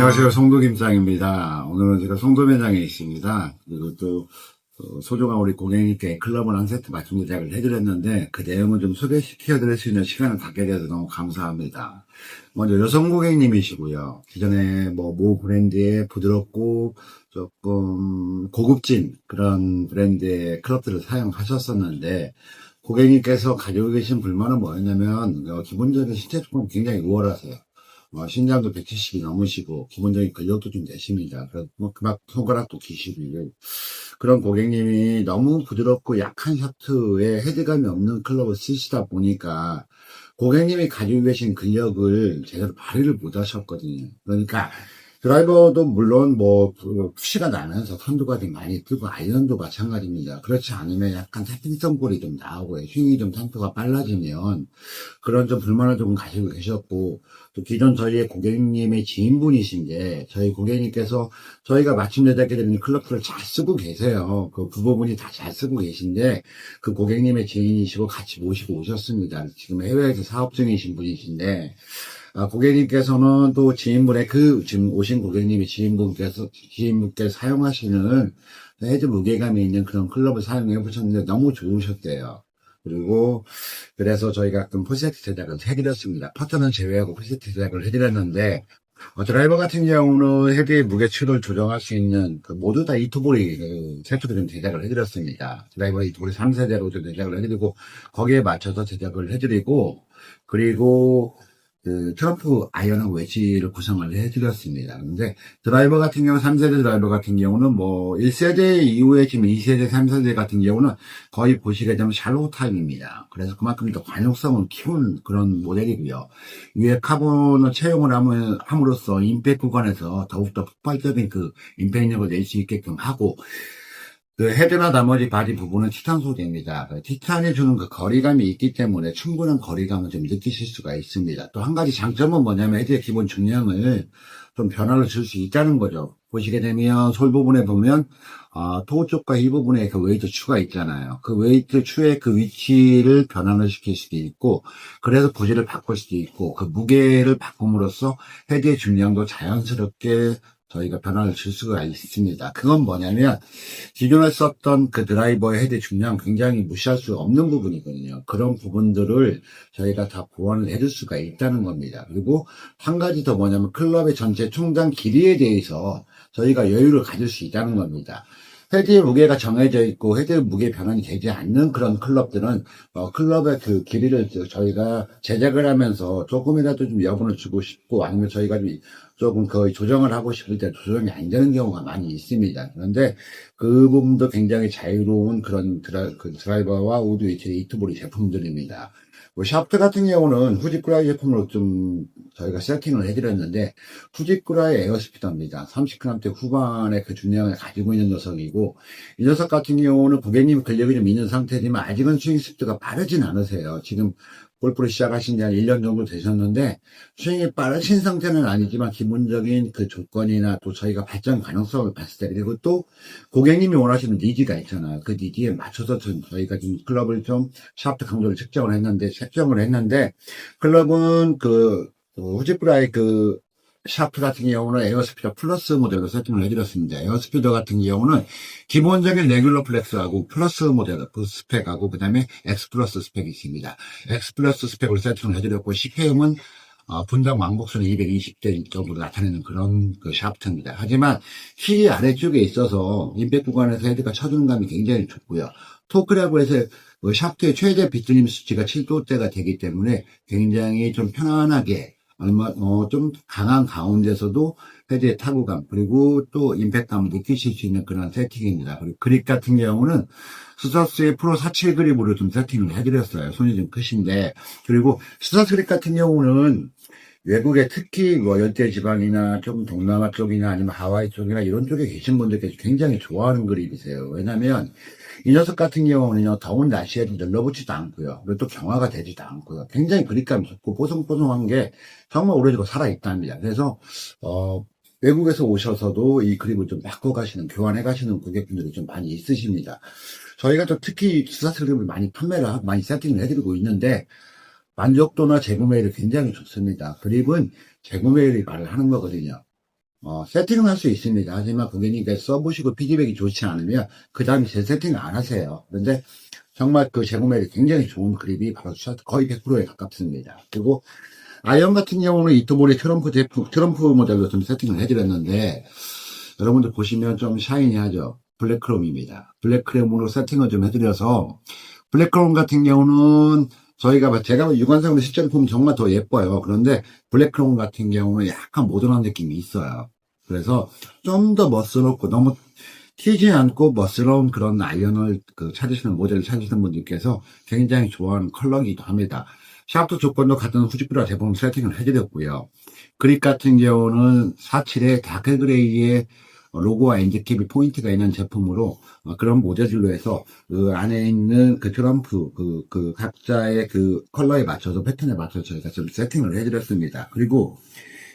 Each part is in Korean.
안녕하세요. 송도김장입니다. 오늘은 제가 송도 매장에 있습니다. 그리고 또 소중한 우리 고객님께 클럽을 한 세트 맞춤 제작을 해드렸는데 그 내용을 좀 소개시켜드릴 수 있는 시간을 갖게 돼서 너무 감사합니다. 먼저 여성 고객님이시고요. 기존에 모 브랜드의 부드럽고 조금 고급진 그런 브랜드의 클럽들을 사용하셨었는데 고객님께서 가지고 계신 불만은 뭐였냐면 기본적인 신체 조건 굉장히 우월하세요. 신장도 170이 넘으시고 기본적인 근력도 좀 되십니다. 그래서 그만 손가락도 기시고 그런 고객님이 너무 부드럽고 약한 샤프트에 헤드감이 없는 클럽을 쓰시다 보니까 고객님이 가지고 계신 근력을 제대로 발휘를 못 하셨거든요. 그러니까 드라이버도 물론 푸시가 나면서 선두가 좀 많이 뜨고 아이언도 마찬가지입니다. 그렇지 않으면 약간 태핑성 볼이 좀 나오고 스윙이 좀 템포가 빨라지면 그런 좀 불만을 조금 가지고 계셨고, 또 기존 저희의 고객님의 지인분이신데 저희 고객님께서 저희가 마침 내닫게 되는 클럽들을 잘 쓰고 계세요. 그 부분이 다 잘 쓰고 계신데 그 고객님의 지인이시고 같이 모시고 오셨습니다. 지금 해외에서 사업 중이신 분이신데 고객님께서는 또 지인분의 지금 오신 고객님이 지인분께 사용하시는 헤드 무게감이 있는 그런 클럽을 사용해 보셨는데 너무 좋으셨대요. 그리고 그래서 저희가 풀세트 제작을 해드렸습니다. 퍼터는 제외하고 풀세트 제작을 해드렸는데 드라이버 같은 경우는 헤드의 무게추를 조정할 수 있는 모두 다 이투볼이 세트로 좀 제작을 해드렸습니다. 드라이버 이투볼이 3세대로 좀 제작을 해드리고 거기에 맞춰서 제작을 해드리고 그리고 트럼프 아이언 웨지를 구성을 해드렸습니다. 근데 드라이버 같은 경우 3세대 드라이버 같은 경우는 1세대 이후에 지금 2세대, 3세대 같은 경우는 거의 보시게 되면 샬로우 타입입니다. 그래서 그만큼 더 관용성을 키운 그런 모델이고요. 위에 카본을 채용을 함으로써 임팩 구간에서 더욱더 폭발적인 임팩력을 낼 수 있게끔 하고 헤드나 나머지 바디 부분은 티탄 소재입니다. 티탄이 주는 거리감이 있기 때문에 충분한 거리감을 좀 느끼실 수가 있습니다. 또 한 가지 장점은 뭐냐면 헤드의 기본 중량을 좀 변화를 줄 수 있다는 거죠. 보시게 되면 솔 부분에 보면 토 쪽과 이 부분에 웨이트 추가 있잖아요. 그 웨이트 추의 위치를 변화를 시킬 수도 있고 그래서 부지를 바꿀 수도 있고 그 무게를 바꿈으로써 헤드의 중량도 자연스럽게 저희가 변화를 줄 수가 있습니다. 그건 뭐냐면 기존에 썼던 드라이버의 헤드 중량 굉장히 무시할 수 없는 부분이거든요. 그런 부분들을 저희가 다 보완을 해줄 수가 있다는 겁니다. 그리고 한 가지 더 뭐냐면 클럽의 전체 총장 길이에 대해서 저희가 여유를 가질 수 있다는 겁니다. 헤드의 무게가 정해져 있고 헤드의 무게 변환이 되지 않는 그런 클럽들은 클럽의 길이를 저희가 제작을 하면서 조금이라도 좀 여분을 주고 싶고 아니면 저희가 조금 거의 조정을 하고 싶을 때 조정이 안 되는 경우가 많이 있습니다. 그런데 그 부분도 굉장히 자유로운 그런 드라이버와 우드 이투볼이 제품들입니다. 샤프트 같은 경우는 후지쿠라이 제품으로 좀 저희가 세팅을 해드렸는데 후지쿠라의 에어스피더입니다. 30g대 후반의 중량을 가지고 있는 녀석이고 이 녀석 같은 경우는 고객님 근력이 좀 있는 상태지만 아직은 스윙 스피드가 빠르진 않으세요. 지금 골프를 시작하신 지 한 1년 정도 되셨는데 스윙이 빠르신 상태는 아니지만 기본적인 조건이나 또 저희가 발전 가능성을 봤을 때 그리고 또 고객님이 원하시는 니즈가 있잖아요. 그 니즈에 맞춰서 저희가 지금 클럽을 좀 샤프트 강도를 측정을 했는데 클럽은 후지프라의 샤프트 같은 경우는 에어스피더 플러스 모델로 세팅을 해드렸습니다. 에어스피더 같은 경우는 기본적인 레귤러 플렉스하고 플러스 모델 스펙하고 그 다음에 X 플러스 스펙이 있습니다. X 플러스 스펙으로 세팅을 해드렸고 CPM은 분당 왕복수는 220대 정도로 나타내는 그런 샤프트입니다. 하지만 힐이 아래쪽에 있어서 임팩 구간에서 헤드가 쳐주는 감이 굉장히 좋고요. 토크라고 해서 샤프트의 최대 비틀림 수치가 7도대가 되기 때문에 굉장히 좀 편안하게 좀 강한 가운데서도 헤드의 타구감 그리고 또 임팩트감을 느끼실 수 있는 그런 세팅입니다. 그리고 그립 같은 경우는 스타스의 프로 47 그립으로 좀 세팅을 해드렸어요. 손이 좀 크신데 그리고 스타스 그립 같은 경우는 외국에 특히 열대지방이나 좀 동남아 쪽이나 아니면 하와이 쪽이나 이런 쪽에 계신 분들께서 굉장히 좋아하는 그립이세요. 왜냐면 이 녀석 같은 경우는요, 더운 날씨에도 눌러붙지도 않고요. 그리고 또 경화가 되지도 않고요. 굉장히 그립감이 좋고 뽀송뽀송한 게 정말 오래되고 살아있답니다. 그래서, 외국에서 오셔서도 이 그립을 좀 바꿔가시는, 교환해가시는 고객분들이 좀 많이 있으십니다. 저희가 또 특히 스타트 그립을 많이 많이 세팅을 해드리고 있는데, 만족도나 재구매율이 굉장히 좋습니다. 그립은 재구매율이 말을 하는 거거든요. 세팅은 할 수 있습니다. 하지만 고객님께서 써보시고 피드백이 좋지 않으면 그 다음에 재세팅을 안 하세요. 그런데 정말 그 제공력이 굉장히 좋은 그립이 바로 거의 100%에 가깝습니다. 그리고 아이언 같은 경우는 이토모리 트럼프 모델로 좀 세팅을 해드렸는데, 여러분들 보시면 좀 샤이니하죠? 블랙크롬입니다. 블랙크롬으로 세팅을 좀 해드려서, 블랙크롬 같은 경우는 제가 육안상으로 실제로 보면 정말 더 예뻐요. 그런데 블랙크롬 같은 경우는 약간 모던한 느낌이 있어요. 그래서 좀 더 멋스럽고 너무 튀지 않고 멋스러운 그런 아이언을 찾으시는 모델을 찾으시는 분들께서 굉장히 좋아하는 컬러이기도 합니다. 샤프트 조건도 같은 후지쿠라 제품 세팅을 해드렸고요. 그립 같은 경우는 47의 다크 그레이의 로고와 엔드캡이 포인트가 있는 제품으로 그런 모델들로 해서 그 안에 있는 그 트럼프 각자의 그 컬러에 맞춰서 패턴에 맞춰서 저희가 좀 세팅을 해드렸습니다. 그리고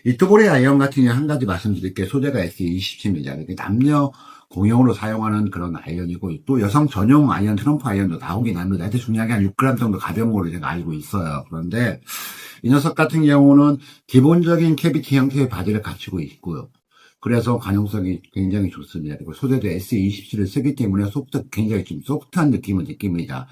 이토보리 아이언 같은 경우 한 가지 말씀드릴게요. 소재가 SE27입니다. 남녀 공용으로 사용하는 그런 아이언이고, 또 여성 전용 아이언, 트럼프 아이언도 나오긴 합니다. 하여튼 중요하게 한 6g 정도 가벼운 걸로 제가 알고 있어요. 그런데 이 녀석 같은 경우는 기본적인 캐비티 형태의 바디를 갖추고 있고요. 그래서 관용성이 굉장히 좋습니다. 그리고 소재도 SE27을 쓰기 때문에 굉장히 좀 소프트한 느낌을 느낍니다.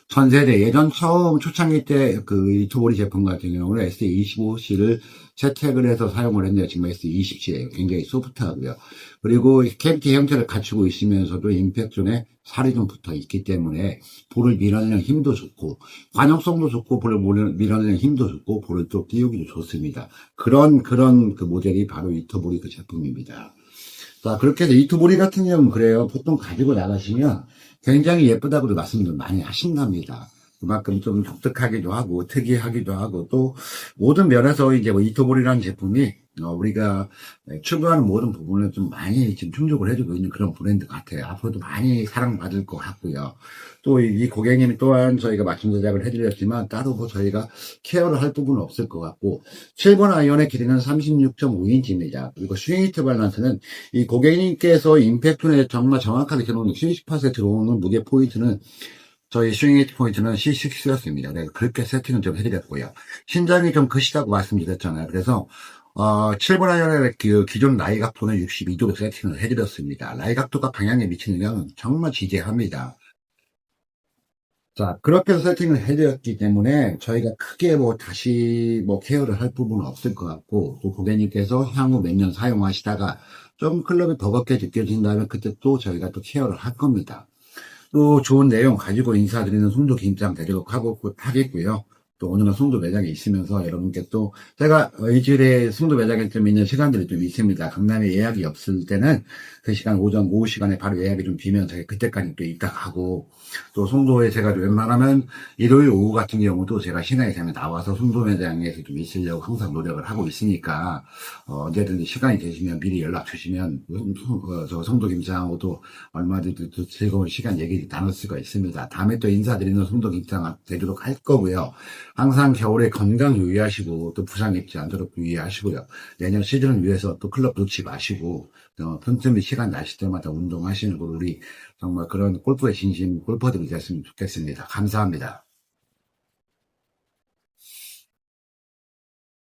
전세대 예전 처음 초창기 때 그 이토보리 제품 같은 경우는 SE25C를 채택을 해서 사용을 했는데 지금 SE27이에요. 굉장히 소프트하고요. 그리고 캐비티 형태를 갖추고 있으면서도 임팩존에 살이 좀 붙어 있기 때문에 볼을 밀어내는 힘도 좋고 관용성도 좋고 볼을 밀어내는 힘도 좋고 볼을 또 띄우기도 좋습니다. 그런 그 모델이 바로 이토보리 그 제품입니다. 자, 그렇게 해서 이토보리 같은 경우는 그래요. 보통 가지고 나가시면 굉장히 예쁘다고도 말씀을 많이 하신답니다. 그만큼 좀 독특하기도 하고 특이하기도 하고 또 모든 면에서 이제 뭐 이토보리라는 제품이 우리가 추구하는 모든 부분을 좀 많이 지금 충족을 해주고 있는 그런 브랜드 같아요. 앞으로도 많이 사랑받을 것 같고요. 또 이 고객님 또한 저희가 맞춤 제작을 해드렸지만 따로 뭐 저희가 케어를 할 부분은 없을 것 같고 7번 아이언의 길이는 36.5인치입니다. 그리고 스윙히트 밸런스는 이 고객님께서 임팩트에 정말 정확하게 들어오는 70% 들어오는 무게 포인트는 저희 스윙히트 포인트는 C6였습니다. 네, 그렇게 세팅을 좀 해드렸고요. 신장이 좀 크시다고 말씀드렸잖아요. 그래서 7번 아이언의 기존 라이각도는 62도로 세팅을 해드렸습니다. 라이각도가 방향에 미치는 영향은 정말 지대합니다. 자, 그렇게 세팅을 해드렸기 때문에 저희가 크게 다시 케어를 할 부분은 없을 것 같고, 또 고객님께서 향후 몇 년 사용하시다가 좀 클럽이 버겁게 느껴진다면 그때 또 저희가 또 케어를 할 겁니다. 또 좋은 내용 가지고 인사드리는 송도 김장 되도록 하겠고요. 또 오늘은 송도 매장에 있으면서 여러분께 또 제가 일주일에 송도 매장에 좀 있는 시간들이 좀 있습니다. 강남에 예약이 없을 때는 그 시간 오후 시간에 바로 예약이 좀 비면 제가 그때까지 또 있다 가고 또 송도에 제가 웬만하면 일요일 오후 같은 경우도 제가 시간이 되면 나와서 송도 매장에서 좀 있으려고 항상 노력을 하고 있으니까 언제든지 시간이 되시면 미리 연락 주시면 저 송도 김장하고도 얼마든지 또 즐거운 시간 얘기 나눌 수가 있습니다. 다음에 또 인사드리는 송도 김장 되도록 할 거고요. 항상 겨울에 건강 유의하시고 또 부상 입지 않도록 유의하시고요. 내년 시즌을 위해서 또 클럽 놓지 마시고 틈틈이 시간 나실 때마다 운동하시는 우리 정말 그런 골프의 진심 골퍼들이 됐으면 좋겠습니다. 감사합니다.